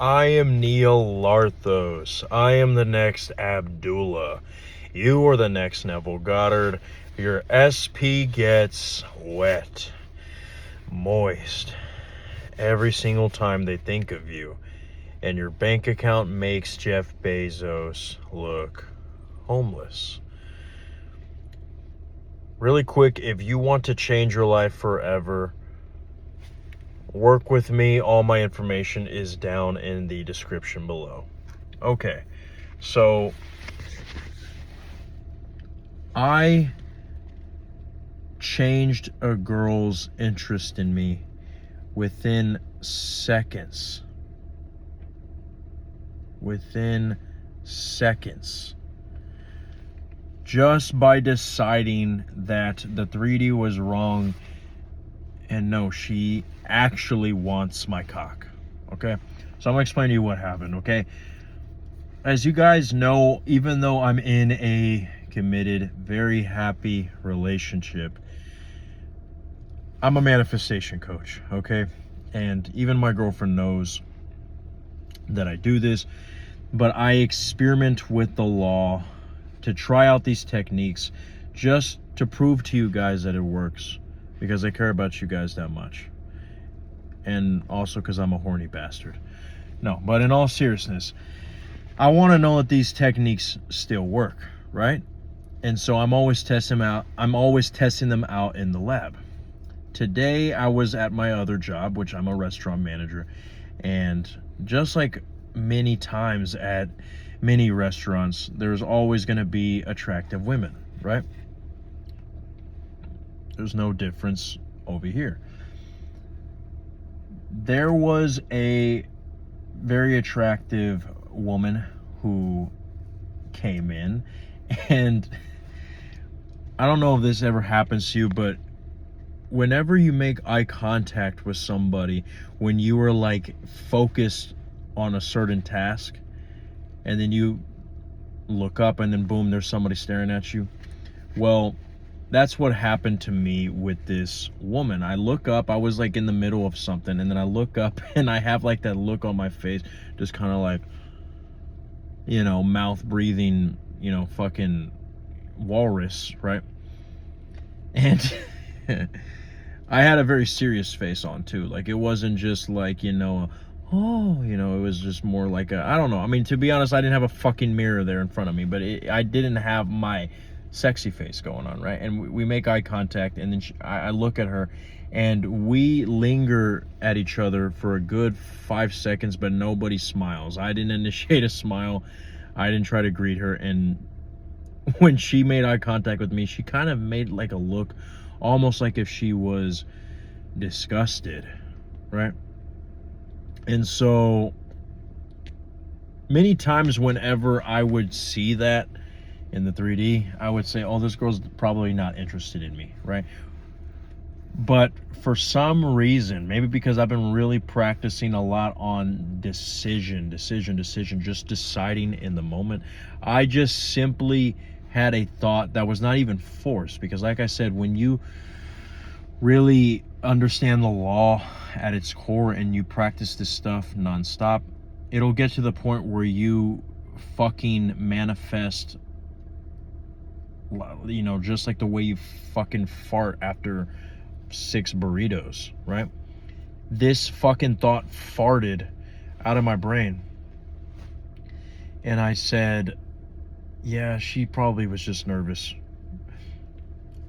I am Neil Larthos. I am the next Abdullah. You are the next Neville Goddard. Your SP gets wet, moist, every single time they think of you. And your bank account makes Jeff Bezos look homeless. Really quick, if you want to change your life forever, work with me. All my information is down in the description below. Okay, so I changed a girl's interest in me within seconds. Within seconds. Just by deciding that the 3D was wrong and no, she actually wants my cock. Okay? So I'm gonna explain to you what happened, okay? As you guys know, even though I'm in a committed, very happy relationship, I'm a manifestation coach, okay? And even my girlfriend knows that I do this, but I experiment with the law to try out these techniques just to prove to you guys that it works, because I care about you guys that much. And also because I'm a horny bastard. No, but in all seriousness, I want to know that these techniques still work, right? And so I'm always testing them out in the lab. Today I was at my other job, which I'm a restaurant manager, and just like many times at many restaurants, there's always going to be attractive women, right? There's no difference over here. There was a very attractive woman who came in, and I don't know if this ever happens to you, but whenever you make eye contact with somebody, when you are like focused on a certain task, and then you look up and then boom, there's somebody staring at you. Well, that's what happened to me with this woman. I look up, I was like in the middle of something, and then I look up and I have like that look on my face, just kind of like, you know, mouth breathing, you know, fucking walrus, right? And I had a very serious face on too. Like, it wasn't just like, you know, oh, you know, it was just more like a, I don't know. I mean, to be honest, I didn't have a fucking mirror there in front of me, but I didn't have my sexy face going on, right? And we make eye contact, and then I look at her, and we linger at each other for a good 5 seconds, but nobody smiles. I didn't initiate a smile. I didn't try to greet her, and when she made eye contact with me, she kind of made like a look, almost like if she was disgusted, right? And so many times whenever I would see that in the 3D, I would say, oh, this girl's probably not interested in me, right? But for some reason, maybe because I've been really practicing a lot on decision, just deciding in the moment, I just simply had a thought that was not even forced. Because like I said, when you really understand the law at its core and you practice this stuff nonstop, it'll get to the point where you fucking manifest, you know, just like the way you fucking fart after 6 burritos, right? This fucking thought farted out of my brain, and I said, yeah, she probably was just nervous.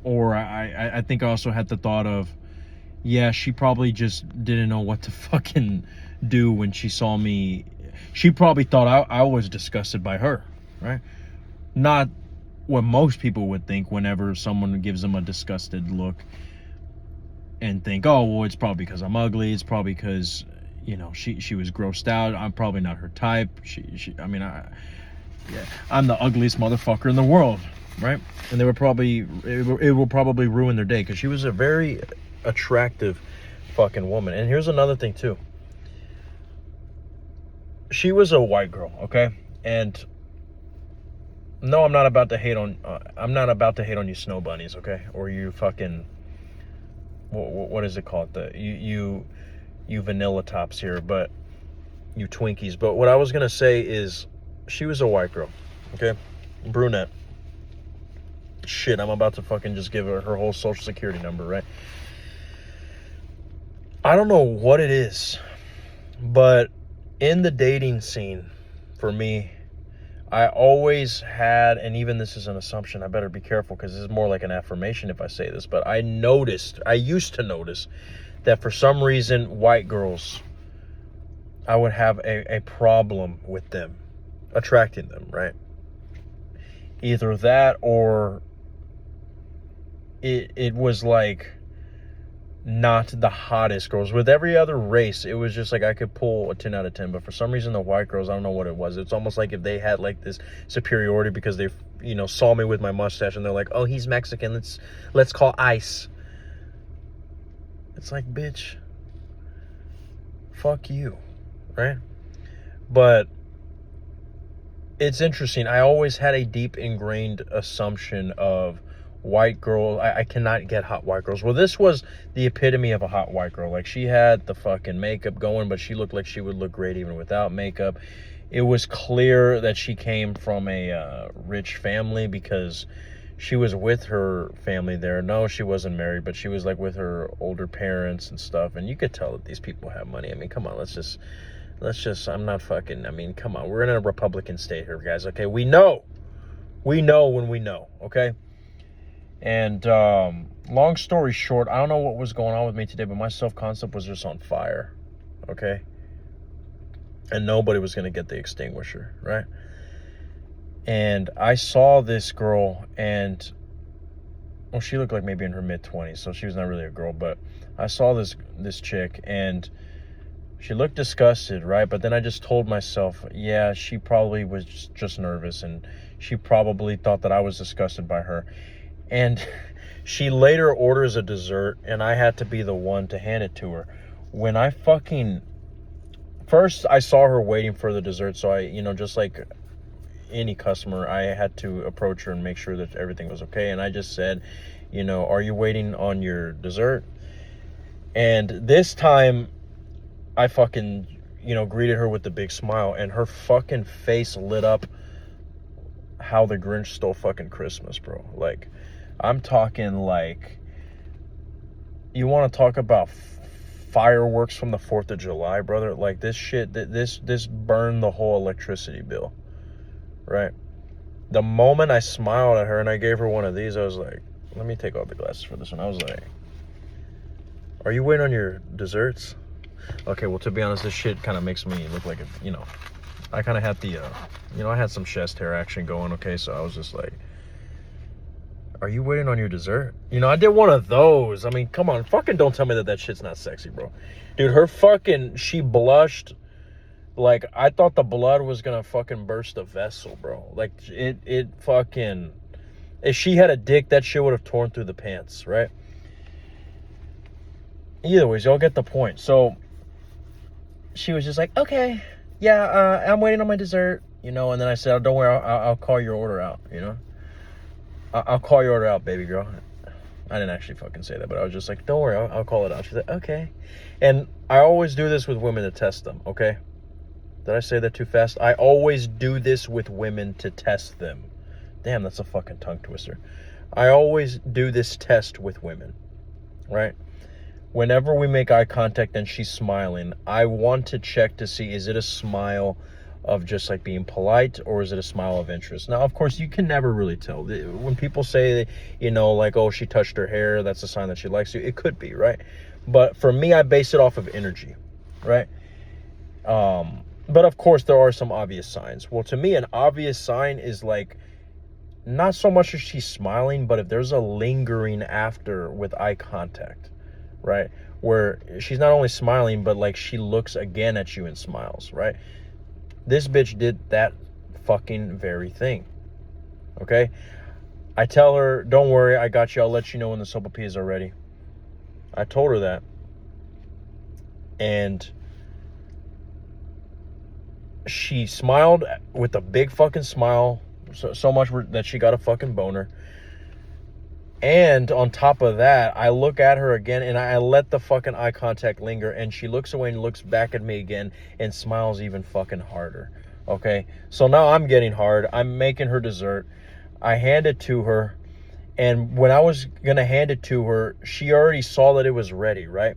Or I think I also had the thought of, yeah, she probably just didn't know what to fucking do when she saw me. She probably thought I was disgusted by her, right? Not what most people would think whenever someone gives them a disgusted look, and think, oh, well, it's probably because I'm ugly. It's probably because, you know, she was grossed out. I'm probably not her type. I'm the ugliest motherfucker in the world, right? And they were probably, it will probably ruin their day, because she was a very attractive fucking woman. And here's another thing too. She was a white girl, okay? And no, I'm not about to hate on you snow bunnies, okay? Or you fucking, what is it called? You vanilla tops here. But you Twinkies. But what I was gonna say is, she was a white girl, okay, brunette. Shit, I'm about to fucking just give her whole social security number, right? I don't know what it is, but in the dating scene, for me, I always had, and even this is an assumption, I better be careful because this is more like an affirmation if I say this, but I used to notice that for some reason, white girls, I would have a problem with them, attracting them, right? Either that or it was like not the hottest girls. With every other race, it was just like I could pull a 10 out of 10. But for some reason, the white girls, I don't know what it was. It's almost like if they had like this superiority because they, saw me with my mustache and they're like, oh, he's Mexican. Let's call ICE. It's like, bitch, fuck you, right? But it's interesting. I always had a deep ingrained assumption of white girl. I cannot get hot white girls. Well, this was the epitome of a hot white girl. Like, she had the fucking makeup going, but she looked like she would look great even without makeup. It was clear that she came from a rich family because she was with her family there. No, she wasn't married, but she was like with her older parents and stuff. And you could tell that these people have money. I mean, come on, let's just, I'm not fucking, I mean, come on. We're in a Republican state here, guys. Okay, we know when we know, okay? And long story short, I don't know what was going on with me today, but my self-concept was just on fire, okay? And nobody was going to get the extinguisher, right? And I saw this girl, and, well, she looked like maybe in her mid-20s, so she was not really a girl, but I saw this chick, and she looked disgusted, right? But then I just told myself, yeah, she probably was just nervous, and she probably thought that I was disgusted by her. And she later orders a dessert, and I had to be the one to hand it to her. When I first I saw her waiting for the dessert, so I, just like any customer, I had to approach her and make sure that everything was okay. And I just said, are you waiting on your dessert? And this time, I fucking, greeted her with the big smile, and her fucking face lit up how the Grinch stole fucking Christmas, bro. Like, I'm talking like, you want to talk about fireworks from the 4th of July, brother? Like, this shit, this burned the whole electricity bill, right? The moment I smiled at her and I gave her one of these, I was like, let me take off the glasses for this one. I was like, are you waiting on your desserts? Okay, well, to be honest, this shit kind of makes me look like I kind of had the, I had some chest hair action going, okay? So I was just like, are you waiting on your dessert? I did one of those. I mean, come on, fucking don't tell me that shit's not sexy, bro. Dude, she blushed like I thought the blood was gonna fucking burst the vessel, bro. Like, it fucking, if she had a dick, that shit would have torn through the pants, right? Either ways, y'all get the point. So she was just like, okay, yeah, I'm waiting on my dessert, and then I said, oh, don't worry, I'll call your order out, I'll call your order out, baby girl. I didn't actually fucking say that, but I was just like, don't worry, I'll call it out. She's like, okay. And I always do this with women to test them, okay? Did I say that too fast? I always do this with women to test them. Damn, that's a fucking tongue twister. I always do this test with women, right? Whenever we make eye contact and she's smiling, I want to check to see, is it a smile of just like being polite, or is it a smile of interest? Now, of course, you can never really tell. When people say, like, oh, she touched her hair, that's a sign that she likes you. It could be, right? But for me, I base it off of energy, right? But of course, there are some obvious signs. Well, to me, an obvious sign is like, not so much as she's smiling, but if there's a lingering after with eye contact, right? Where she's not only smiling, but like she looks again at you and smiles, right? This bitch did that fucking very thing, okay? I tell her, don't worry, I got you. I'll let you know when the sopapillas are ready. I told her that. And she smiled with a big fucking smile, so much that she got a fucking boner. And on top of that, I look at her again and I let the fucking eye contact linger, and she looks away and looks back at me again and smiles even fucking harder. Okay? So now I'm getting hard. I'm making her dessert. I hand it to her, and when I was gonna hand it to her, she already saw that it was ready, right?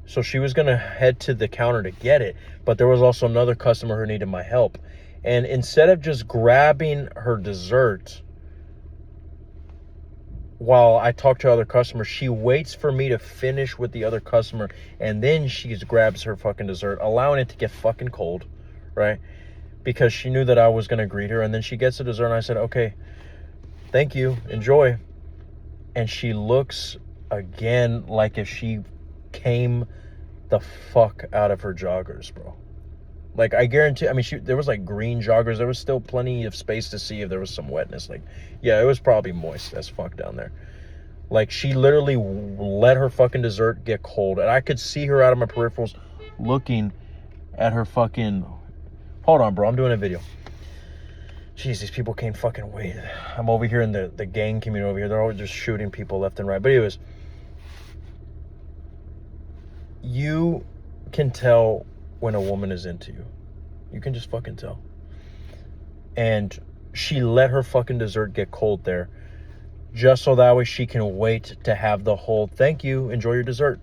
So she was gonna head to the counter to get it, but there was also another customer who needed my help. And instead of just grabbing her dessert while I talk to other customers, she waits for me to finish with the other customer, and then she just grabs her fucking dessert, allowing it to get fucking cold, right? Because she knew that I was going to greet her. And then she gets the dessert, and I said, okay, thank you, enjoy. And she looks again like if she came the fuck out of her joggers, bro. Like, I guarantee, I mean, there was like green joggers. There was still plenty of space to see if there was some wetness. Like, yeah, it was probably moist as fuck down there. Like, she literally let her fucking dessert get cold. And I could see her out of my peripherals looking at her fucking... Hold on, bro. I'm doing a video. Jeez, these people can't fucking wait. I'm over here in the gang community over here. They're always just shooting people left and right. But anyways, you can tell when a woman is into you. You can just fucking tell. And she let her fucking dessert get cold there, just so that way she can wait to have the whole thank you, enjoy your dessert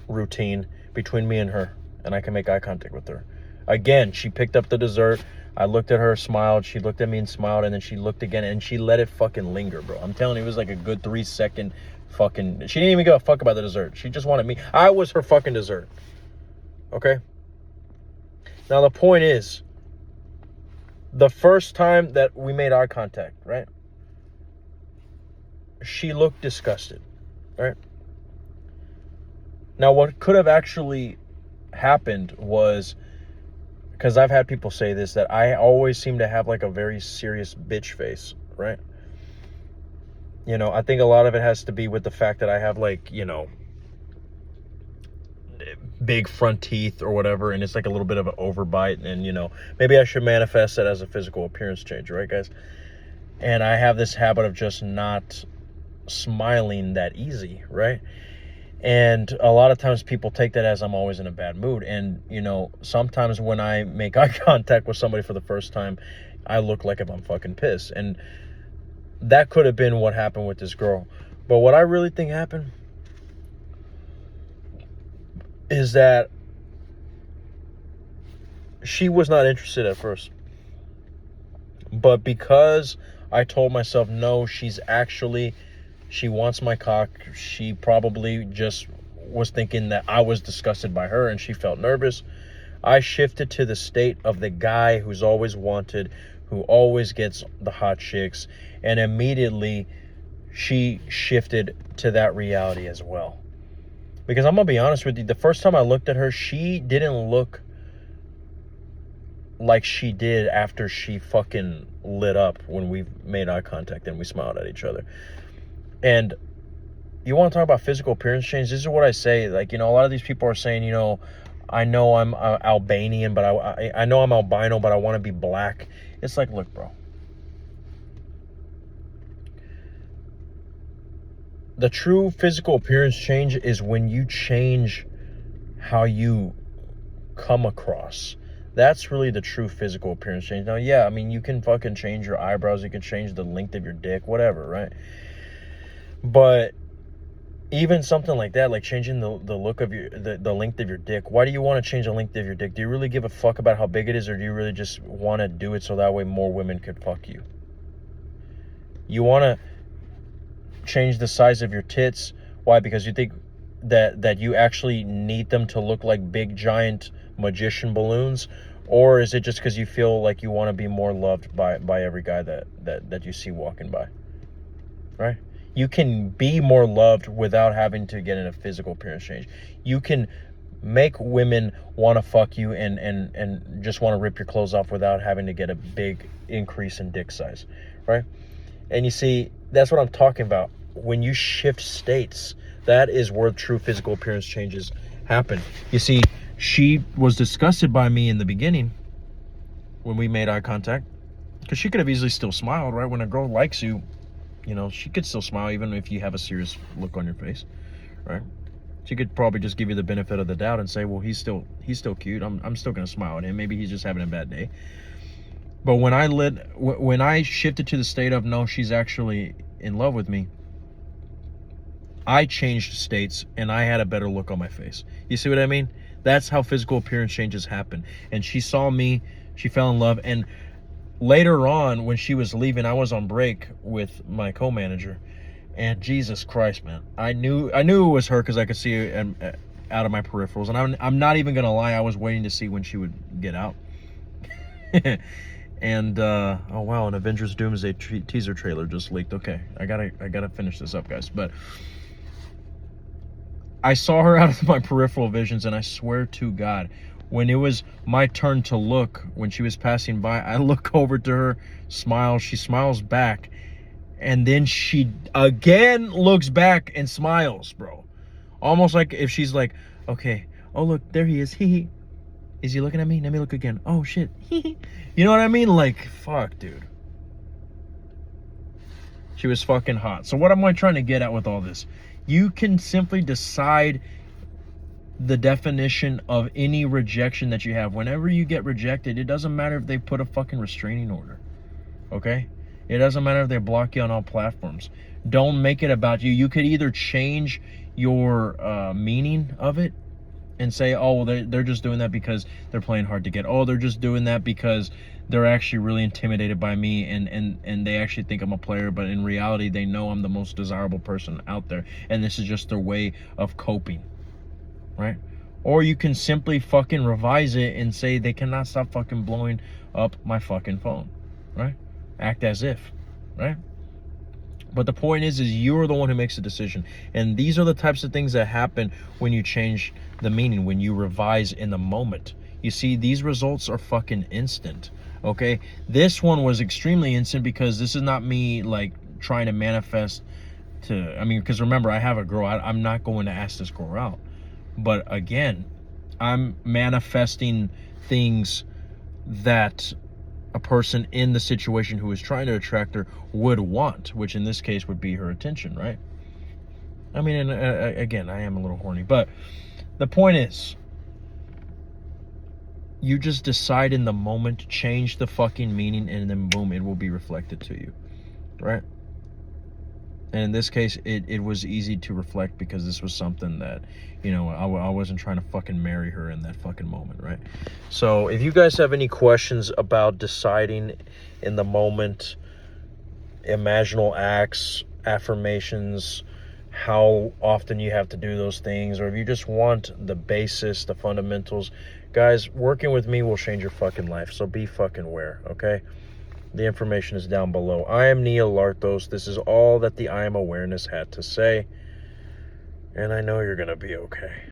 routine between me and her, and I can make eye contact with her. Again, she picked up the dessert. I looked at her, smiled. She looked at me and smiled, and then she looked again, and she let it fucking linger, bro. I'm telling you, it was like a good 3-second fucking... She didn't even give a fuck about the dessert. She just wanted me. I was her fucking dessert. Okay? Now, the point is, the first time that we made eye contact, right? She looked disgusted, right? Now, what could have actually happened was, because I've had people say this, that I always seem to have like a very serious bitch face, right? You know, I think a lot of it has to be with the fact that I have like, you know, big front teeth or whatever, and it's like a little bit of an overbite, and you know, maybe I should manifest that as a physical appearance change, right, guys? And I have this habit of just not smiling that easy, right? And a lot of times people take that as I'm always in a bad mood. And you know, sometimes when I make eye contact with somebody for the first time, I look like if I'm fucking pissed. And that could have been what happened with this girl. But what I really think happened is that she was not interested at first. But because I told myself, no, she wants my cock, she probably just was thinking that I was disgusted by her and she felt nervous. I shifted to the state of the guy who's always wanted, who always gets the hot chicks, and immediately she shifted to that reality as well. Because I'm gonna be honest with you, the first time I looked at her, she didn't look like she did after she fucking lit up when we made eye contact and we smiled at each other. And you want to talk about physical appearance change? This is what I say. Like, you know, a lot of these people are saying, you know, I know I'm Albanian, but I know I'm albino, but I want to be black. It's like, look, bro. The true physical appearance change is when you change how you come across. That's really the true physical appearance change. Now, yeah, I mean, you can fucking change your eyebrows. You can change the length of your dick, whatever, right? But even something like that, like changing the look of the length of your dick. Why do you want to change the length of your dick? Do you really give a fuck about how big it is, or do you really just want to do it so that way more women could fuck you? You want to change the size of your tits. Why? Because you think that you actually need them to look like big giant magician balloons, or is it just because you feel like you want to be more loved by every guy that you see walking by, right? You can be more loved without having to get in a physical appearance change. You can make women want to fuck you and just want to rip your clothes off without having to get a big increase in dick size, right? And you see, that's what I'm talking about. When you shift states, that is where true physical appearance changes happen. You see, she was disgusted by me in the beginning when we made eye contact, because she could have easily still smiled, right? When a girl likes you, You know, she could still smile even if you have a serious look on your face, right? She could probably just give you the benefit of the doubt and say, well, he's still cute. I'm still gonna smile at him. Maybe he's just having a bad day. But when I shifted to the state of no, she's actually in love with me, I changed states and I had a better look on my face. You see what I mean? That's how physical appearance changes happen. And she saw me, she fell in love. And later on, when she was leaving, I was on break with my co-manager. And Jesus Christ, man, I knew it was her because I could see it out of my peripherals. And I'm not even gonna lie, I was waiting to see when she would get out. And oh wow, an Avengers Doomsday teaser trailer just leaked. Okay, I gotta finish this up, guys. But I saw her out of my peripheral visions, and I swear to God, when it was my turn to look, when she was passing by, I look over to her, smile, she smiles back, and then she again looks back and smiles, bro. Almost like if she's like, okay, oh look, there he is. Is he looking at me? Let me look again. Oh shit. You know what I mean? Like, fuck, dude. She was fucking hot. So what am I trying to get at with all this? You can simply decide the definition of any rejection that you have. Whenever you get rejected, it doesn't matter if they put a fucking restraining order. Okay? It doesn't matter if they block you on all platforms. Don't make it about you. You could either change your meaning of it and say, oh, well, they're just doing that because they're playing hard to get. Oh, they're just doing that because they're actually really intimidated by me and they actually think I'm a player, but in reality, they know I'm the most desirable person out there, and this is just their way of coping, right? Or you can simply fucking revise it and say they cannot stop fucking blowing up my fucking phone, right? Act as if, right? But the point is you're the one who makes the decision. And these are the types of things that happen when you change the meaning, when you revise in the moment. You see, these results are fucking instant, okay? This one was extremely instant because this is not me, like, trying to manifest to... I mean, because remember, I have a girl. I'm not going to ask this girl out. But again, I'm manifesting things that a person in the situation who is trying to attract her would want, which in this case would be her attention, right? I mean, and, again, I am a little horny, but the point is, you just decide in the moment, change the fucking meaning, and then boom, it will be reflected to you, right? And in this case, it was easy to reflect because this was something that, you know, I wasn't trying to fucking marry her in that fucking moment, right? So if you guys have any questions about deciding in the moment, imaginal acts, affirmations, how often you have to do those things, or if you just want the basis, the fundamentals, guys, working with me will change your fucking life. So be fucking aware, okay? The information is down below. I am Neil Larthos. This is all that the I Am Awareness had to say. And I know you're going to be okay.